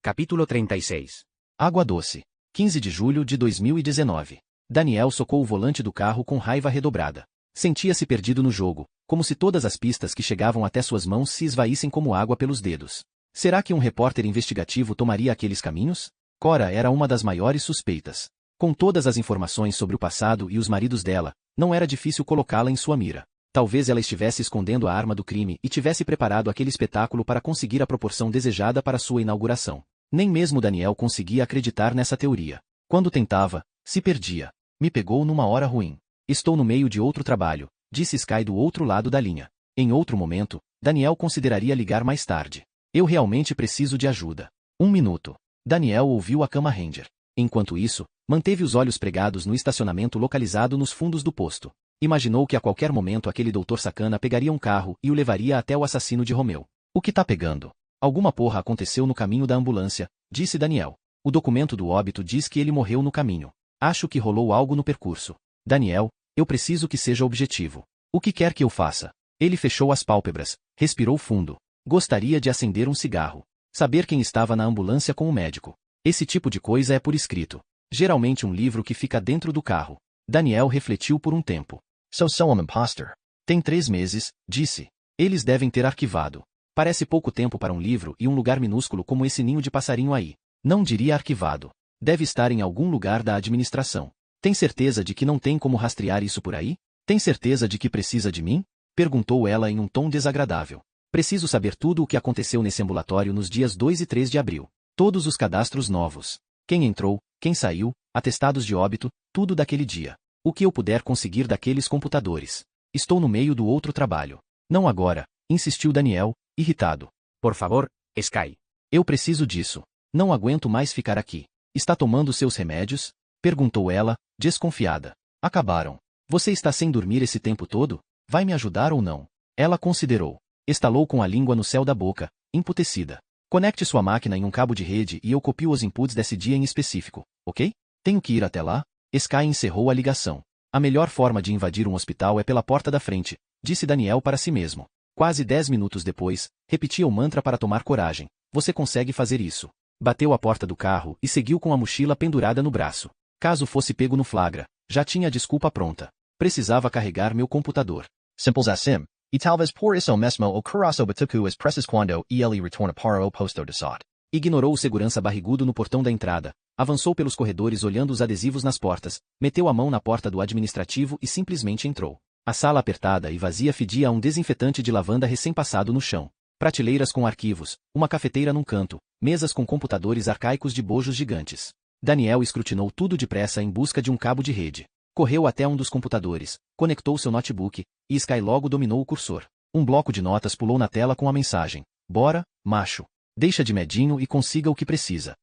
Capítulo 36. Água doce. 15 de julho de 2019. Daniel socou o volante do carro com raiva redobrada. Sentia-se perdido no jogo, como se todas as pistas que chegavam até suas mãos se esvaíssem como água pelos dedos. Será que um repórter investigativo tomaria aqueles caminhos? Cora era uma das maiores suspeitas. Com todas as informações sobre o passado e os maridos dela, não era difícil colocá-la em sua mira. Talvez ela estivesse escondendo a arma do crime e tivesse preparado aquele espetáculo para conseguir a proporção desejada para sua inauguração. Nem mesmo Daniel conseguia acreditar nessa teoria. Quando tentava, se perdia. Me pegou numa hora ruim. Estou no meio de outro trabalho, disse Sky do outro lado da linha. Em outro momento, Daniel consideraria ligar mais tarde. Eu realmente preciso de ajuda. 1 minuto. Daniel ouviu a cama Ranger. Enquanto isso, manteve os olhos pregados no estacionamento localizado nos fundos do posto. Imaginou que a qualquer momento aquele doutor sacana pegaria um carro e o levaria até o assassino de Romeu. O que tá pegando? Alguma porra aconteceu no caminho da ambulância, disse Daniel. O documento do óbito diz que ele morreu no caminho. Acho que rolou algo no percurso. Daniel, eu preciso que seja objetivo. O que quer que eu faça? Ele fechou as pálpebras, respirou fundo. Gostaria de acender um cigarro. Saber quem estava na ambulância com o médico. Esse tipo de coisa é por escrito. Geralmente um livro que fica dentro do carro. Daniel refletiu por um tempo. So an imposter. Tem 3 meses, disse. Eles devem ter arquivado. Parece pouco tempo para um livro e um lugar minúsculo como esse ninho de passarinho aí. Não diria arquivado. Deve estar em algum lugar da administração. Tem certeza de que não tem como rastrear isso por aí? Tem certeza de que precisa de mim? Perguntou ela em um tom desagradável. Preciso saber tudo o que aconteceu nesse ambulatório nos dias 2 e 3 de abril. Todos os cadastros novos. Quem entrou, quem saiu, atestados de óbito, tudo daquele dia. O que eu puder conseguir daqueles computadores. Estou no meio do outro trabalho. Não agora, insistiu Daniel, irritado. Por favor, Sky. Eu preciso disso. Não aguento mais ficar aqui. Está tomando seus remédios? Perguntou ela, desconfiada. Acabaram. Você está sem dormir esse tempo todo? Vai me ajudar ou não? Ela considerou. Estalou com a língua no céu da boca, emputecida. Conecte sua máquina em um cabo de rede e eu copio os inputs desse dia em específico, ok? Tenho que ir até lá? Sky encerrou a ligação. A melhor forma de invadir um hospital é pela porta da frente, disse Daniel para si mesmo. Quase 10 minutos depois, repetia o mantra para tomar coragem. Você consegue fazer isso. Bateu a porta do carro e seguiu com a mochila pendurada no braço. Caso fosse pego no flagra, já tinha a desculpa pronta. Precisava carregar meu computador. Simples assim. E talvez por isso mesmo o coração batuco as pressas quando ele retorna para o posto de saúde. Ignorou o segurança barrigudo no portão da entrada, avançou pelos corredores olhando os adesivos nas portas, meteu a mão na porta do administrativo e simplesmente entrou. A sala apertada e vazia fedia a um desinfetante de lavanda recém-passado no chão. Prateleiras com arquivos, uma cafeteira num canto, mesas com computadores arcaicos de bojos gigantes. Daniel escrutinou tudo depressa em busca de um cabo de rede. Correu até um dos computadores, conectou seu notebook, e Sky logo dominou o cursor. Um bloco de notas pulou na tela com a mensagem. Bora, macho. Deixa de medinho e consiga o que precisa.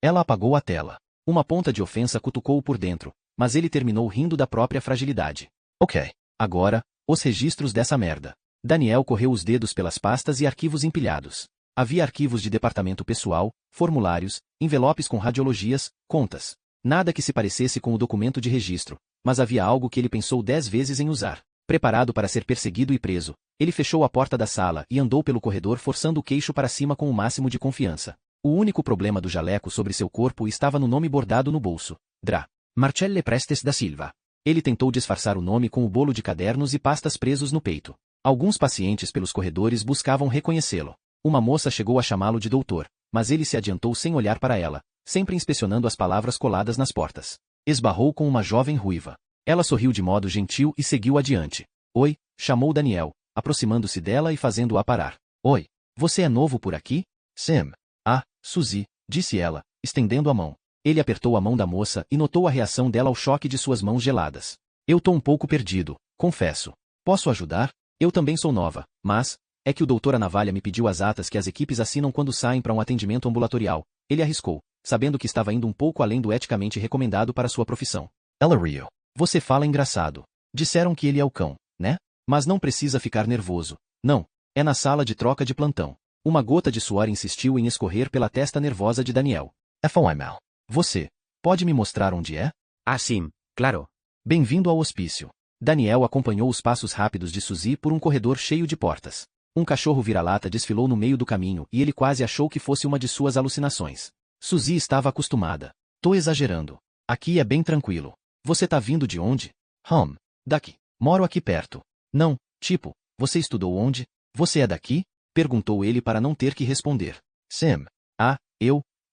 Ela apagou a tela. Uma ponta de ofensa cutucou-o por dentro, mas ele terminou rindo da própria fragilidade. Ok. Agora, os registros dessa merda. Daniel correu os dedos pelas pastas e arquivos empilhados. Havia arquivos de departamento pessoal, formulários, envelopes com radiologias, contas. Nada que se parecesse com o documento de registro, mas havia algo que ele pensou 10 vezes em usar. Preparado para ser perseguido e preso, ele fechou a porta da sala e andou pelo corredor forçando o queixo para cima com o máximo de confiança. O único problema do jaleco sobre seu corpo estava no nome bordado no bolso. Dra. Marcelle Prestes da Silva. Ele tentou disfarçar o nome com o bolo de cadernos e pastas presos no peito. Alguns pacientes pelos corredores buscavam reconhecê-lo. Uma moça chegou a chamá-lo de doutor, mas ele se adiantou sem olhar para ela, sempre inspecionando as palavras coladas nas portas. Esbarrou com uma jovem ruiva. Ela sorriu de modo gentil e seguiu adiante. Oi, chamou Daniel, aproximando-se dela e fazendo-a parar. Oi, você é novo por aqui? Sim. Ah, Suzy, disse ela, estendendo a mão. Ele apertou a mão da moça e notou a reação dela ao choque de suas mãos geladas. Eu tô um pouco perdido, confesso. Posso ajudar? Eu também sou nova, mas é que o doutor Navalha me pediu as atas que as equipes assinam quando saem para um atendimento ambulatorial. Ele arriscou, sabendo que estava indo um pouco além do eticamente recomendado para sua profissão. Ela riu. Você fala engraçado. Disseram que ele é o cão, né? Mas não precisa ficar nervoso. Não, é na sala de troca de plantão. Uma gota de suor insistiu em escorrer pela testa nervosa de Daniel. Foi mal. Você pode me mostrar onde é? Ah, sim, claro. Bem-vindo ao hospício. Daniel acompanhou os passos rápidos de Suzy por um corredor cheio de portas. Um cachorro vira-lata desfilou no meio do caminho e ele quase achou que fosse uma de suas alucinações. Suzy estava acostumada. Tô exagerando. Aqui é bem tranquilo. Você tá vindo de onde? Daqui. Moro aqui perto. Não, tipo, você estudou onde? Você é daqui? Perguntou ele para não ter que responder. Sim. Ah,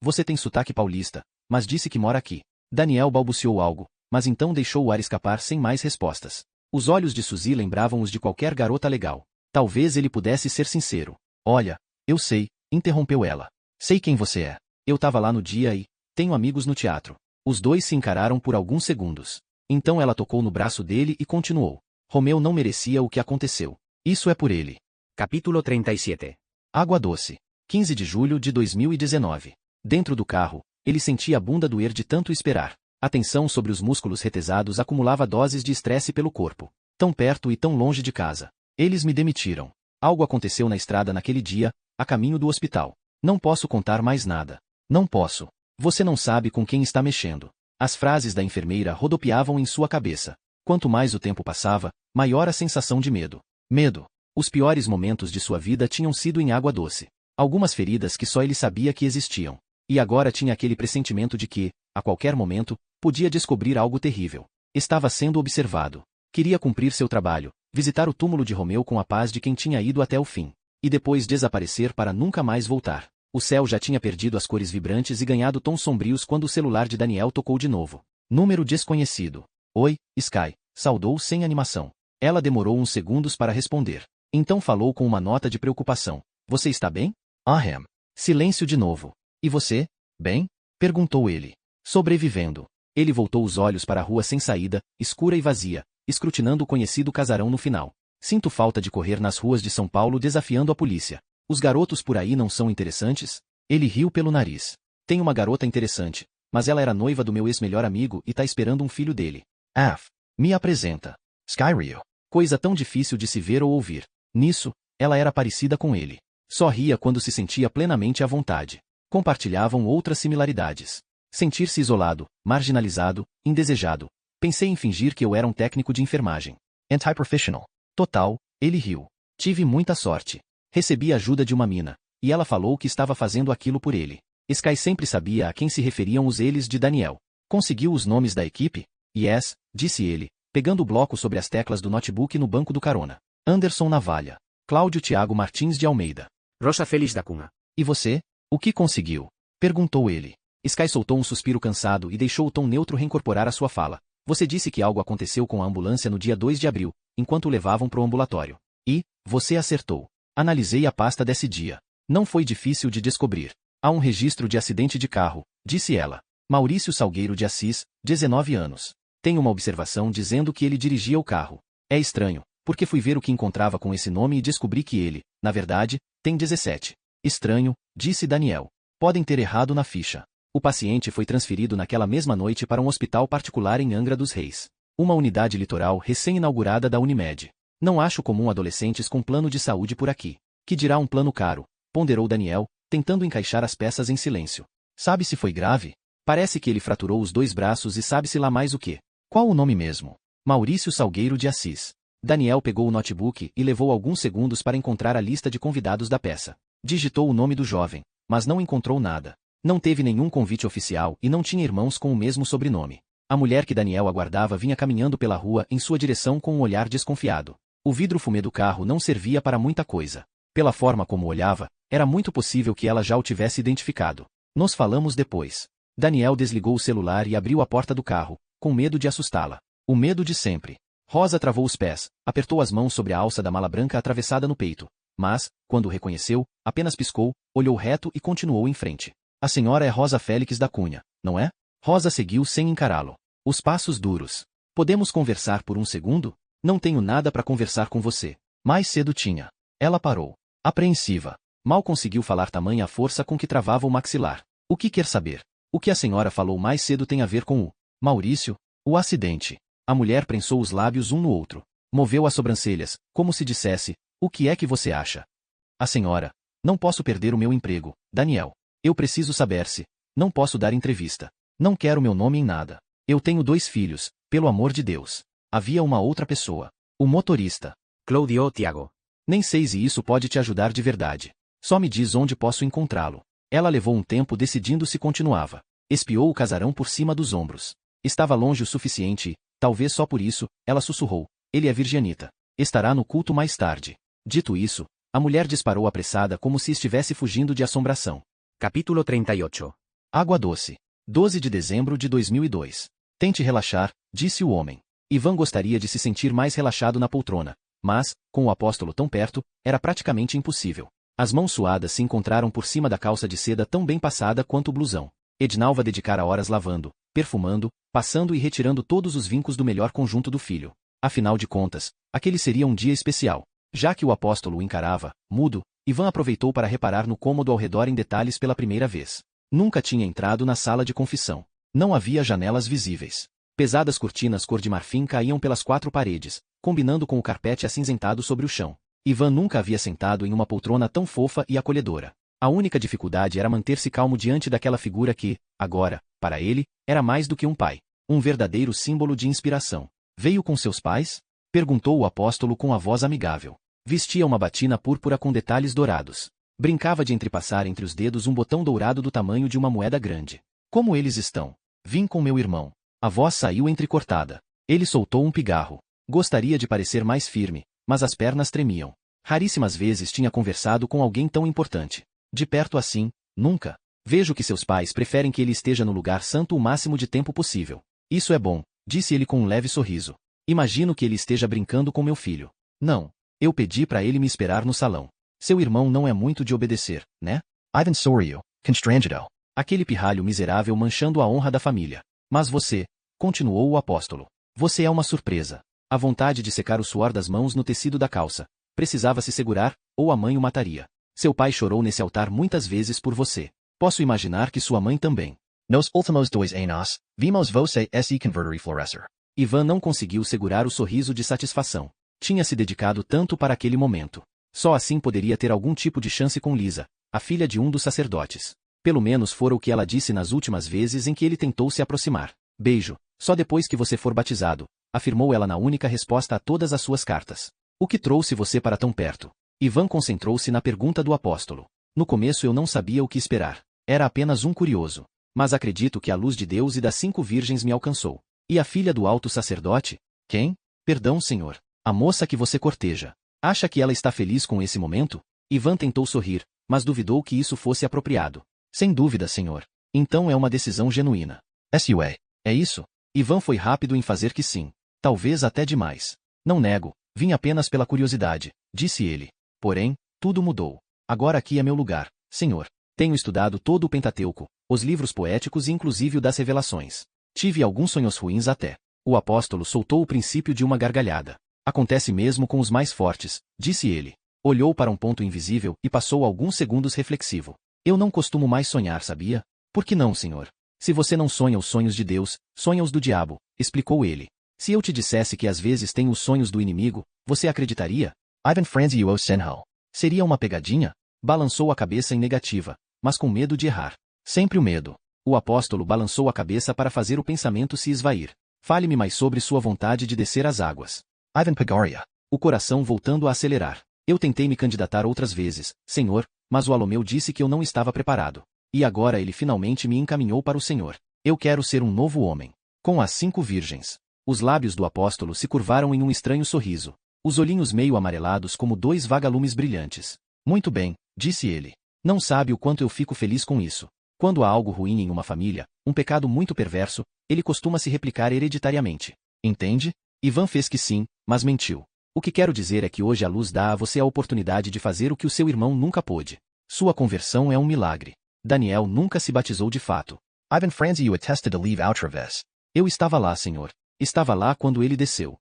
você tem sotaque paulista, mas disse que mora aqui. Daniel balbuciou algo, mas então deixou o ar escapar sem mais respostas. Os olhos de Suzy lembravam os de qualquer garota legal. Talvez ele pudesse ser sincero. Olha, eu sei, interrompeu ela. Sei quem você é. Eu tava lá no dia e tenho amigos no teatro. Os dois se encararam por alguns segundos. Então ela tocou no braço dele e continuou. Romeu não merecia o que aconteceu. Isso é por ele. Capítulo 37. Água Doce. 15 de julho de 2019. Dentro do carro, ele sentia a bunda doer de tanto esperar. A tensão sobre os músculos retesados acumulava doses de estresse pelo corpo. Tão perto e tão longe de casa. Eles me demitiram. Algo aconteceu na estrada naquele dia, a caminho do hospital. Não posso contar mais nada. Não posso. Você não sabe com quem está mexendo. As frases da enfermeira rodopiavam em sua cabeça. Quanto mais o tempo passava, maior a sensação de medo. Medo. Os piores momentos de sua vida tinham sido em Água Doce. Algumas feridas que só ele sabia que existiam. E agora tinha aquele pressentimento de que, a qualquer momento, podia descobrir algo terrível. Estava sendo observado. Queria cumprir seu trabalho, visitar o túmulo de Romeu com a paz de quem tinha ido até o fim. E depois desaparecer para nunca mais voltar. O céu já tinha perdido as cores vibrantes e ganhado tons sombrios quando o celular de Daniel tocou de novo. Número desconhecido. Oi, Sky, saudou sem animação. Ela demorou uns segundos para responder. Então falou com uma nota de preocupação. Você está bem? Silêncio de novo. E você? Bem? Perguntou ele. Sobrevivendo. Ele voltou os olhos para a rua sem saída, escura e vazia, escrutinando o conhecido casarão no final. Sinto falta de correr nas ruas de São Paulo desafiando a polícia. Os garotos por aí não são interessantes? Ele riu pelo nariz. Tem uma garota interessante, mas ela era noiva do meu ex-melhor amigo e tá esperando um filho dele. Me apresenta. Sky Rio. Coisa tão difícil de se ver ou ouvir. Nisso, ela era parecida com ele. Só ria quando se sentia plenamente à vontade. Compartilhavam outras similaridades. Sentir-se isolado, marginalizado, indesejado. Pensei em fingir que eu era um técnico de enfermagem. Anti-professional. Total, ele riu. Tive muita sorte. Recebi a ajuda de uma mina, e ela falou que estava fazendo aquilo por ele. Sky sempre sabia a quem se referiam os eles de Daniel. Conseguiu os nomes da equipe? Yes, disse ele, pegando o bloco sobre as teclas do notebook no banco do carona. Anderson Navalha. Cláudio Thiago Martins de Almeida. Rosa Félix da Cunha. E você? O que conseguiu? Perguntou ele. Sky soltou um suspiro cansado e deixou o tom neutro reincorporar a sua fala. Você disse que algo aconteceu com a ambulância no dia 2 de abril, enquanto o levavam pro ambulatório. E, você acertou. Analisei a pasta desse dia. Não foi difícil de descobrir. Há um registro de acidente de carro, disse ela. Maurício Salgueiro de Assis, 19 anos. Tem uma observação dizendo que ele dirigia o carro. É estranho, porque fui ver o que encontrava com esse nome e descobri que ele, na verdade, tem 17. Estranho, disse Daniel. Podem ter errado na ficha. O paciente foi transferido naquela mesma noite para um hospital particular em Angra dos Reis. Uma unidade litoral recém-inaugurada da Unimed. Não acho comum adolescentes com plano de saúde por aqui. Que dirá um plano caro, ponderou Daniel, tentando encaixar as peças em silêncio. Sabe se foi grave? Parece que ele fraturou os 2 braços e sabe-se lá mais o que. Qual o nome mesmo? Maurício Salgueiro de Assis. Daniel pegou o notebook e levou alguns segundos para encontrar a lista de convidados da peça. Digitou o nome do jovem, mas não encontrou nada. Não teve nenhum convite oficial e não tinha irmãos com o mesmo sobrenome. A mulher que Daniel aguardava vinha caminhando pela rua em sua direção com um olhar desconfiado. O vidro fumê do carro não servia para muita coisa. Pela forma como olhava, era muito possível que ela já o tivesse identificado. Nos falamos depois. Daniel desligou o celular e abriu a porta do carro, com medo de assustá-la. O medo de sempre. Rosa travou os pés, apertou as mãos sobre a alça da mala branca atravessada no peito. Mas, quando o reconheceu, apenas piscou, olhou reto e continuou em frente. A senhora é Rosa Félix da Cunha, não é? Rosa seguiu sem encará-lo. Os passos duros. Podemos conversar por um segundo? Não tenho nada para conversar com você. Mais cedo tinha. Ela parou. Apreensiva. Mal conseguiu falar tamanha a força com que travava o maxilar. O que quer saber? O que a senhora falou mais cedo tem a ver com o Maurício? O acidente. A mulher prensou os lábios um no outro. Moveu as sobrancelhas, como se dissesse, o que é que você acha? A senhora. Não posso perder o meu emprego, Daniel. Eu preciso saber se. Não posso dar entrevista. Não quero meu nome em nada. Eu tenho 2 filhos, pelo amor de Deus. Havia uma outra pessoa. O motorista. Cláudio Thiago. Nem sei se isso pode te ajudar de verdade. Só me diz onde posso encontrá-lo. Ela levou um tempo decidindo se continuava. Espiou o casarão por cima dos ombros. Estava longe o suficiente e, talvez só por isso, ela sussurrou. Ele é virgianita. Estará no culto mais tarde. Dito isso, a mulher disparou apressada como se estivesse fugindo de assombração. Capítulo 38. Água doce. 12 de dezembro de 2002. Tente relaxar, disse o homem. Ivan gostaria de se sentir mais relaxado na poltrona, mas, com o apóstolo tão perto, era praticamente impossível. As mãos suadas se encontraram por cima da calça de seda tão bem passada quanto o blusão. Ednalva dedicara horas lavando, perfumando, passando e retirando todos os vincos do melhor conjunto do filho. Afinal de contas, aquele seria um dia especial. Já que o apóstolo o encarava, mudo, Ivan aproveitou para reparar no cômodo ao redor em detalhes pela primeira vez. Nunca tinha entrado na sala de confissão. Não havia janelas visíveis. Pesadas cortinas cor de marfim caíam pelas 4 paredes, combinando com o carpete acinzentado sobre o chão. Ivan nunca havia sentado em uma poltrona tão fofa e acolhedora. A única dificuldade era manter-se calmo diante daquela figura que, agora, para ele, era mais do que um pai. Um verdadeiro símbolo de inspiração. Veio com seus pais? Perguntou o apóstolo com a voz amigável. Vestia uma batina púrpura com detalhes dourados. Brincava de entrepassar entre os dedos um botão dourado do tamanho de uma moeda grande. Como eles estão? Vim com meu irmão. A voz saiu entrecortada. Ele soltou um pigarro. Gostaria de parecer mais firme, mas as pernas tremiam. Raríssimas vezes tinha conversado com alguém tão importante. De perto assim, nunca. Vejo que seus pais preferem que ele esteja no lugar santo o máximo de tempo possível. Isso é bom, disse ele com um leve sorriso. Imagino que ele esteja brincando com meu filho. Não. Eu pedi para ele me esperar no salão. Seu irmão não é muito de obedecer, né? Ivan sorriu, constrangido. Aquele pirralho miserável manchando a honra da família. Mas você, continuou o apóstolo. Você é uma surpresa. A vontade de secar o suor das mãos no tecido da calça. Precisava se segurar, ou a mãe o mataria. Seu pai chorou nesse altar muitas vezes por você. Posso imaginar que sua mãe também. Nos últimos 2 anos, vimos você se converter e florescer. Ivan não conseguiu segurar o sorriso de satisfação. Tinha se dedicado tanto para aquele momento. Só assim poderia ter algum tipo de chance com Lisa, a filha de um dos sacerdotes. Pelo menos fora o que ela disse nas últimas vezes em que ele tentou se aproximar. Beijo, só depois que você for batizado, afirmou ela na única resposta a todas as suas cartas. O que trouxe você para tão perto? Ivan concentrou-se na pergunta do apóstolo. No começo eu não sabia o que esperar. Era apenas um curioso. Mas acredito que a luz de Deus e das 5 virgens me alcançou. E a filha do alto sacerdote? Quem? Perdão, senhor. A moça que você corteja. Acha que ela está feliz com esse momento? Ivan tentou sorrir, mas duvidou que isso fosse apropriado. Sem dúvida, senhor. Então é uma decisão genuína. Sua. É isso? Ivan foi rápido em fazer que sim. Talvez até demais. Não nego, vim apenas pela curiosidade, disse ele. Porém, tudo mudou. Agora aqui é meu lugar, senhor. Tenho estudado todo o Pentateuco, os livros poéticos e inclusive o das Revelações. Tive alguns sonhos ruins até. O apóstolo soltou o princípio de uma gargalhada. Acontece mesmo com os mais fortes, disse ele. Olhou para um ponto invisível e passou alguns segundos reflexivo. Eu não costumo mais sonhar, sabia? Por que não, senhor? Se você não sonha os sonhos de Deus, sonha os do diabo, explicou ele. Se eu te dissesse que às vezes tenho os sonhos do inimigo, você acreditaria? Ivan franziu o senho. Seria uma pegadinha? Balançou a cabeça em negativa, mas com medo de errar. Sempre o medo. O apóstolo balançou a cabeça para fazer o pensamento se esvair. Fale-me mais sobre sua vontade de descer as águas. Ivan pagaria. O coração voltando a acelerar. Eu tentei me candidatar outras vezes, senhor, mas o Alomeu disse que eu não estava preparado. E agora ele finalmente me encaminhou para o senhor. Eu quero ser um novo homem. Com as 5 virgens. Os lábios do apóstolo se curvaram em um estranho sorriso. Os olhinhos meio amarelados como 2 vagalumes brilhantes. Muito bem, disse ele. Não sabe o quanto eu fico feliz com isso. Quando há algo ruim em uma família, um pecado muito perverso, ele costuma se replicar hereditariamente. Entende? Ivan fez que sim, mas mentiu. O que quero dizer é que hoje a luz dá a você a oportunidade de fazer o que o seu irmão nunca pôde. Sua conversão é um milagre. Daniel nunca se batizou de fato. Ivan franziu attested to leave outra vez. Eu estava lá, senhor. Estava lá quando ele desceu.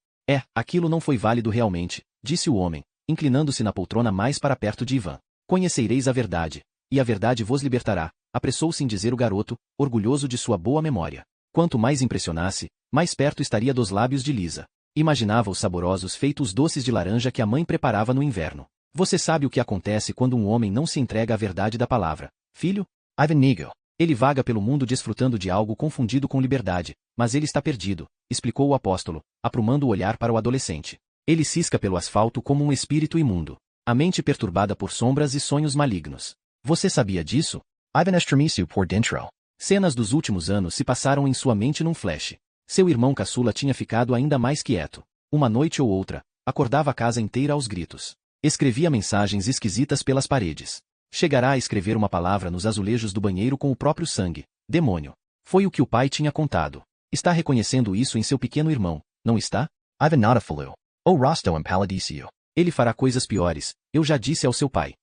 Aquilo não foi válido realmente, disse o homem, inclinando-se na poltrona mais para perto de Ivan. Conhecereis a verdade, e a verdade vos libertará, apressou-se em dizer o garoto, orgulhoso de sua boa memória. Quanto mais impressionasse, mais perto estaria dos lábios de Lisa. Imaginava os saborosos feitos doces de laranja que a mãe preparava no inverno. Você sabe o que acontece quando um homem não se entrega à verdade da palavra, filho? Ivan negou. Ele vaga pelo mundo desfrutando de algo confundido com liberdade, mas ele está perdido, explicou o apóstolo, aprumando o olhar para o adolescente. Ele cisca pelo asfalto como um espírito imundo. a mente perturbada por sombras e sonhos malignos. Você sabia disso? Ivan Estremiçu por dentro. Cenas dos últimos anos se passaram em sua mente num flash. Seu irmão caçula tinha ficado ainda mais quieto. Uma noite ou outra, acordava a casa inteira aos gritos. Escrevia mensagens esquisitas pelas paredes. Chegará a escrever uma palavra nos azulejos do banheiro com o próprio sangue. Demônio. Foi o que o pai tinha contado. Está reconhecendo isso em seu pequeno irmão, não está? Ivan Nadafalu. O Rosto Paladício. Ele fará coisas piores, eu já disse ao seu pai.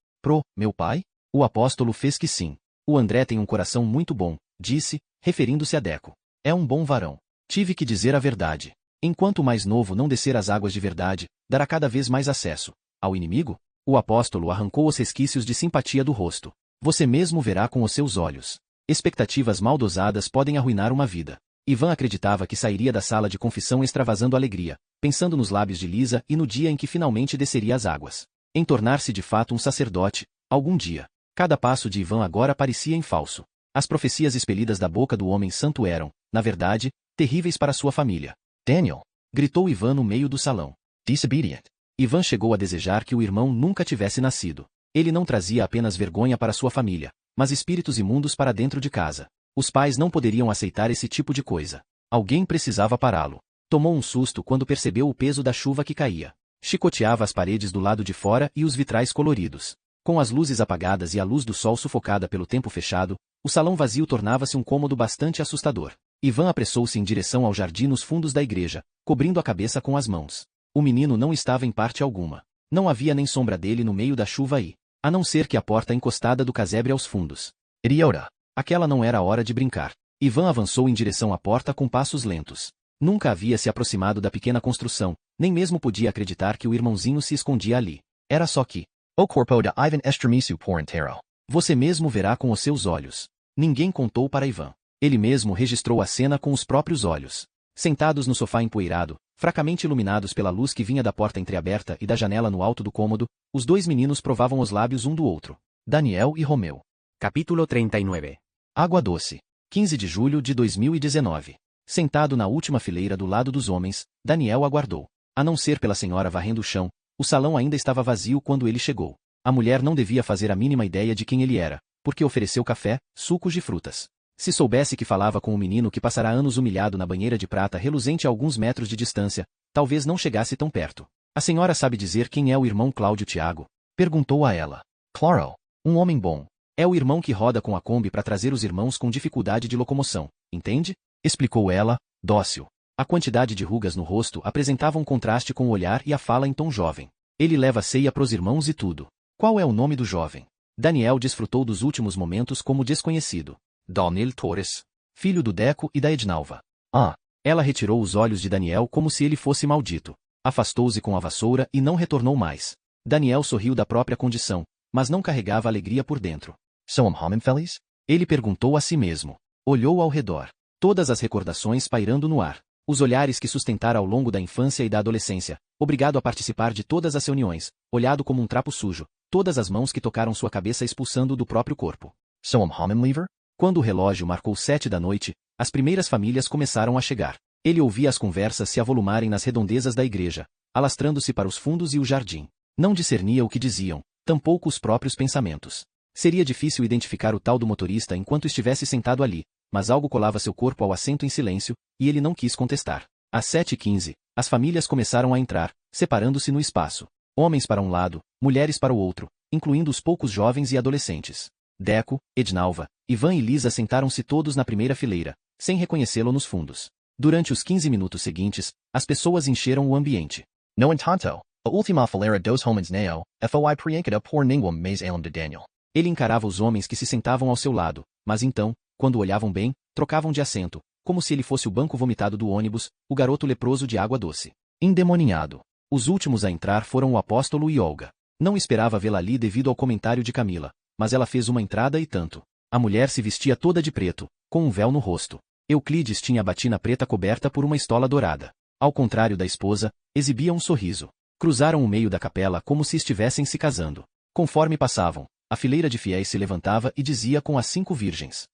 Meu pai? O apóstolo fez que sim. O André tem um coração muito bom, disse, referindo-se a Deco. É um bom varão. Tive que dizer a verdade. Enquanto o mais novo não descer as águas de verdade, dará cada vez mais acesso ao inimigo? O apóstolo arrancou os resquícios de simpatia do rosto. Você mesmo verá com os seus olhos. Expectativas mal dosadas podem arruinar uma vida. Ivan acreditava que sairia da sala de confissão extravasando alegria, pensando nos lábios de Lisa e no dia em que finalmente desceria as águas. Em tornar-se de fato um sacerdote, algum dia. Cada passo de Ivan agora parecia em falso. As profecias expelidas da boca do homem santo eram, na verdade, terríveis para sua família. Daniel. Gritou Ivan no meio do salão. Disobedient. Ivan chegou a desejar que o irmão nunca tivesse nascido. Ele não trazia apenas vergonha para sua família, mas espíritos imundos para dentro de casa. Os pais não poderiam aceitar esse tipo de coisa. Alguém precisava pará-lo. Tomou um susto quando percebeu o peso da chuva que caía. Chicoteava as paredes do lado de fora e os vitrais coloridos. Com as luzes apagadas e a luz do sol sufocada pelo tempo fechado, o salão vazio tornava-se um cômodo bastante assustador. Ivan apressou-se em direção ao jardim nos fundos da igreja, cobrindo a cabeça com as mãos. O menino não estava em parte alguma. Não havia nem sombra dele no meio da chuva aí, a não ser que a porta encostada do casebre aos fundos. Idiota. Aquela não era a hora de brincar. Ivan avançou em direção à porta com passos lentos. Nunca havia se aproximado da pequena construção, nem mesmo podia acreditar que o irmãozinho se escondia ali. Era só que... O corpo de Ivan Estremiçu por inteiro. Você mesmo verá com os seus olhos. Ninguém contou para Ivan. Ele mesmo registrou a cena com os próprios olhos. Sentados no sofá empoeirado, fracamente iluminados pela luz que vinha da porta entreaberta e da janela no alto do cômodo, os dois meninos provavam os lábios um do outro. Daniel e Romeu. Capítulo 39. Água doce. 15 de julho de 2019. Sentado na última fileira do lado dos homens, Daniel aguardou. A não ser pela senhora varrendo o chão, o salão ainda estava vazio quando ele chegou. A mulher não devia fazer a mínima ideia de quem ele era, porque ofereceu café, sucos de frutas. Se soubesse que falava com o menino que passará anos humilhado na banheira de prata reluzente a alguns metros de distância, talvez não chegasse tão perto. A senhora sabe dizer quem é o irmão Cláudio Tiago? Perguntou a ela. Claro. Um homem bom. É o irmão que roda com a Kombi para trazer os irmãos com dificuldade de locomoção, entende? Explicou ela, dócil. A quantidade de rugas no rosto apresentava um contraste com o olhar e a fala em tom jovem. Ele leva ceia pros irmãos e tudo. Qual é o nome do jovem? Daniel desfrutou dos últimos momentos como desconhecido. Daniel Torres. Filho do Deco e da Ednalva. Ah. Ela retirou os olhos de Daniel como se ele fosse maldito. Afastou-se com a vassoura e não retornou mais. Daniel sorriu da própria condição, mas não carregava alegria por dentro. Sou homem feliz? Ele perguntou a si mesmo. Olhou ao redor. Todas as recordações pairando no ar. Os olhares que sustentara ao longo da infância e da adolescência, obrigado a participar de todas as reuniões, olhado como um trapo sujo, todas as mãos que tocaram sua cabeça expulsando do próprio corpo. Sou homem livre? Quando o relógio marcou 7 da noite, as primeiras famílias começaram a chegar. Ele ouvia as conversas se avolumarem nas redondezas da igreja, alastrando-se para os fundos e o jardim. Não discernia o que diziam, tampouco os próprios pensamentos. Seria difícil identificar o tal do motorista enquanto estivesse sentado ali, mas algo colava seu corpo ao assento em silêncio, e ele não quis contestar. Às 7h15, as famílias começaram a entrar, separando-se no espaço. Homens para um lado, mulheres para o outro, incluindo os poucos jovens e adolescentes. Deco, Ednalva, Ivan e Lisa sentaram-se todos na primeira fileira, sem reconhecê-lo nos fundos. Durante os 15 minutos seguintes, as pessoas encheram o ambiente. No entanto, a última fileira dos homens neo, foi preenchida por ninguém mais além de Daniel. Ele encarava os homens que se sentavam ao seu lado, mas então, quando olhavam bem, trocavam de assento, como se ele fosse o banco vomitado do ônibus, o garoto leproso de água doce. Endemoninhado. Os últimos a entrar foram o apóstolo e Olga. Não esperava vê-la ali devido ao comentário de Camila, mas ela fez uma entrada e tanto. A mulher se vestia toda de preto, com um véu no rosto. Euclides tinha a batina preta coberta por uma estola dourada. Ao contrário da esposa, exibia um sorriso. Cruzaram o meio da capela como se estivessem se casando. Conforme passavam, a fileira de fiéis se levantava e dizia com as 5 virgens.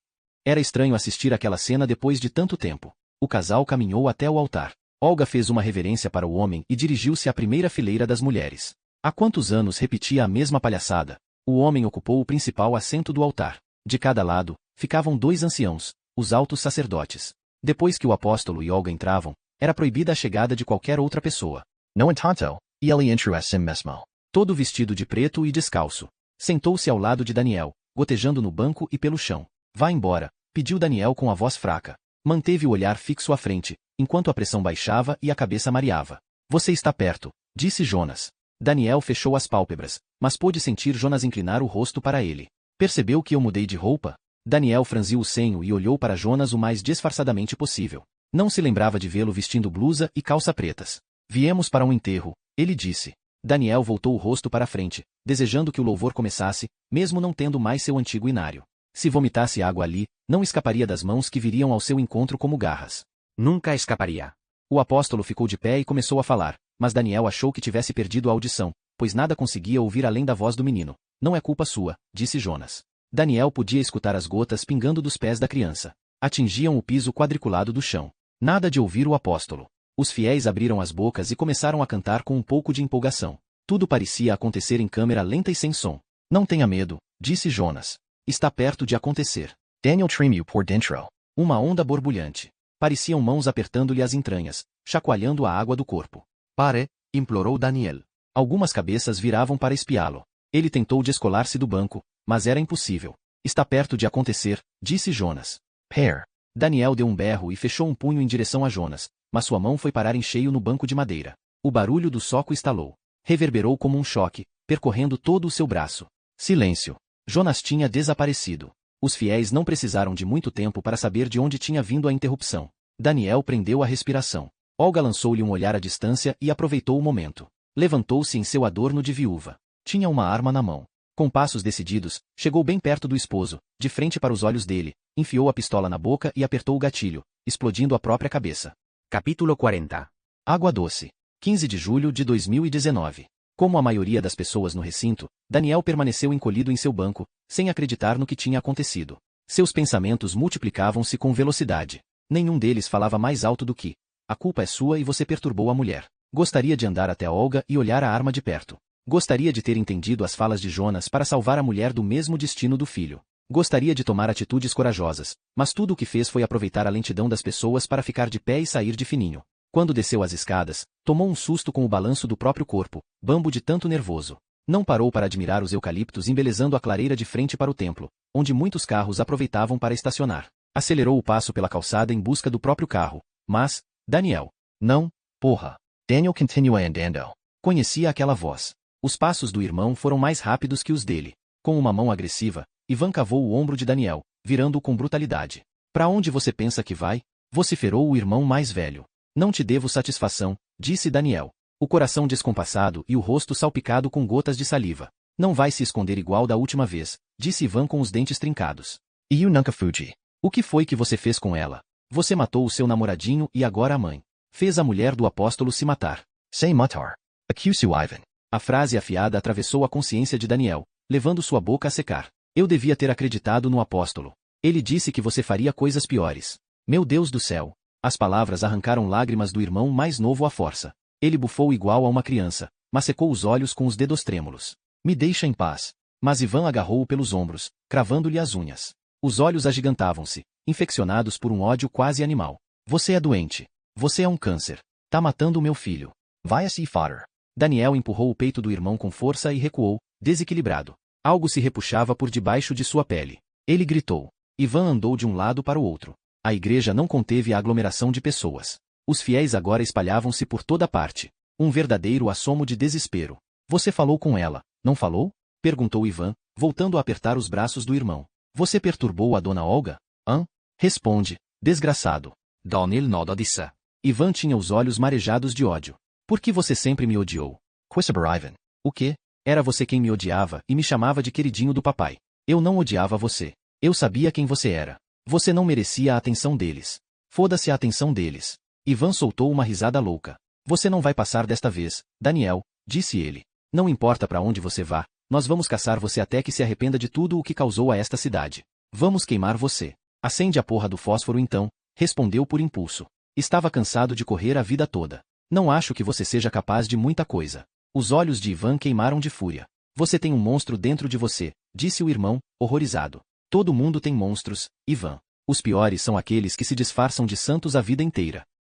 Era estranho assistir aquela cena depois de tanto tempo. O casal caminhou até o altar. Olga fez uma reverência para o homem e dirigiu-se à primeira fileira das mulheres. Há quantos anos repetia a mesma palhaçada? O homem ocupou o principal assento do altar. De cada lado, ficavam 2 anciãos, os altos sacerdotes. Depois que o apóstolo e Olga entravam, era proibida a chegada de qualquer outra pessoa. No entanto, ele entrou assim mesmo. Todo vestido de preto e descalço. Sentou-se ao lado de Daniel, gotejando no banco e pelo chão. Vá embora, pediu Daniel com a voz fraca. Manteve o olhar fixo à frente, enquanto a pressão baixava e a cabeça mareava. Você está perto, disse Jonas. Daniel fechou as pálpebras, mas pôde sentir Jonas inclinar o rosto para ele. Percebeu que eu mudei de roupa? Daniel franziu o senho e olhou para Jonas o mais disfarçadamente possível. Não se lembrava de vê-lo vestindo blusa e calça pretas. Viemos para um enterro, ele disse. Daniel voltou o rosto para a frente, desejando que o louvor começasse, mesmo não tendo mais seu antigo inário. Se vomitasse água ali, não escaparia das mãos que viriam ao seu encontro como garras. Nunca escaparia. O apóstolo ficou de pé e começou a falar, mas Daniel achou que tivesse perdido a audição, pois nada conseguia ouvir além da voz do menino. Não é culpa sua, disse Jonas. Daniel podia escutar as gotas pingando dos pés da criança. Atingiam o piso quadriculado do chão. Nada de ouvir o apóstolo. Os fiéis abriram as bocas e começaram a cantar com um pouco de empolgação. Tudo parecia acontecer em câmera lenta e sem som. Não tenha medo, disse Jonas. Está perto de acontecer. Daniel tremeu por dentro. Uma onda borbulhante. Pareciam mãos apertando-lhe as entranhas, chacoalhando a água do corpo. Pare, implorou Daniel. Algumas cabeças viravam para espiá-lo. Ele tentou descolar-se do banco, mas era impossível. Está perto de acontecer, disse Jonas. Pare. Daniel deu um berro e fechou um punho em direção a Jonas, mas sua mão foi parar em cheio no banco de madeira. O barulho do soco estalou. Reverberou como um choque, percorrendo todo o seu braço. Silêncio. Jonas tinha desaparecido. Os fiéis não precisaram de muito tempo para saber de onde tinha vindo a interrupção. Daniel prendeu a respiração. Olga lançou-lhe um olhar à distância e aproveitou o momento. Levantou-se em seu adorno de viúva. Tinha uma arma na mão. Com passos decididos, chegou bem perto do esposo, de frente para os olhos dele, enfiou a pistola na boca e apertou o gatilho, explodindo a própria cabeça. Capítulo 40. Água Doce. 15 de julho de 2019. Como a maioria das pessoas no recinto, Daniel permaneceu encolhido em seu banco, sem acreditar no que tinha acontecido. Seus pensamentos multiplicavam-se com velocidade. Nenhum deles falava mais alto do que: a culpa é sua e você perturbou a mulher. Gostaria de andar até Olga e olhar a arma de perto. Gostaria de ter entendido as falas de Jonas para salvar a mulher do mesmo destino do filho. Gostaria de tomar atitudes corajosas, mas tudo o que fez foi aproveitar a lentidão das pessoas para ficar de pé e sair de fininho. Quando desceu as escadas, tomou um susto com o balanço do próprio corpo, bambo de tanto nervoso. Não parou para admirar os eucaliptos embelezando a clareira de frente para o templo, onde muitos carros aproveitavam para estacionar. Acelerou o passo pela calçada em busca do próprio carro, mas, Daniel. Não, porra. Daniel continua andando. Conhecia aquela voz. Os passos do irmão foram mais rápidos que os dele. Com uma mão agressiva, Ivan cavou o ombro de Daniel, virando-o com brutalidade. Para onde você pensa que vai? Vociferou o irmão mais velho. Não te devo satisfação, disse Daniel. O coração descompassado e o rosto salpicado com gotas de saliva. Não vai se esconder igual da última vez, disse Ivan com os dentes trincados. Eu nunca fugi. O que foi que você fez com ela? Você matou o seu namoradinho e agora a mãe. Fez a mulher do apóstolo se matar. Sem matar. Acusou Ivan. A frase afiada atravessou a consciência de Daniel, levando sua boca a secar. Eu devia ter acreditado no apóstolo. Ele disse que você faria coisas piores. Meu Deus do céu. As palavras arrancaram lágrimas do irmão mais novo à força. Ele bufou igual a uma criança, mas secou os olhos com os dedos trêmulos. Me deixa em paz. Mas Ivan agarrou-o pelos ombros, cravando-lhe as unhas. Os olhos agigantavam-se, infeccionados por um ódio quase animal. Você é doente. Você é um câncer. Tá matando o meu filho. Vai a se fader. Daniel empurrou o peito do irmão com força e recuou, desequilibrado. Algo se repuxava por debaixo de sua pele. Ele gritou. Ivan andou de um lado para o outro. A igreja não conteve a aglomeração de pessoas. Os fiéis agora espalhavam-se por toda parte. Um verdadeiro assomo de desespero. Você falou com ela, não falou? Perguntou Ivan, voltando a apertar os braços do irmão. Você perturbou a dona Olga? Hã? Responde, desgraçado. Daniel nada disse. Ivan tinha os olhos marejados de ódio. Por que você sempre me odiou? Quesaber Ivan. O quê? Era você quem me odiava e me chamava de queridinho do papai. Eu não odiava você. Eu sabia quem você era. Você não merecia a atenção deles. Foda-se a atenção deles. Ivan soltou uma risada louca. Você não vai passar desta vez, Daniel, disse ele. Não importa para onde você vá, nós vamos caçar você até que se arrependa de tudo o que causou a esta cidade. Vamos queimar você. Acende a porra do fósforo então, respondeu por impulso. Estava cansado de correr a vida toda. Não acho que você seja capaz de muita coisa. Os olhos de Ivan queimaram de fúria. Você tem um monstro dentro de você, disse o irmão, horrorizado. Todo mundo tem monstros, Ivan. Os piores são aqueles que se disfarçam de santos a vida inteira.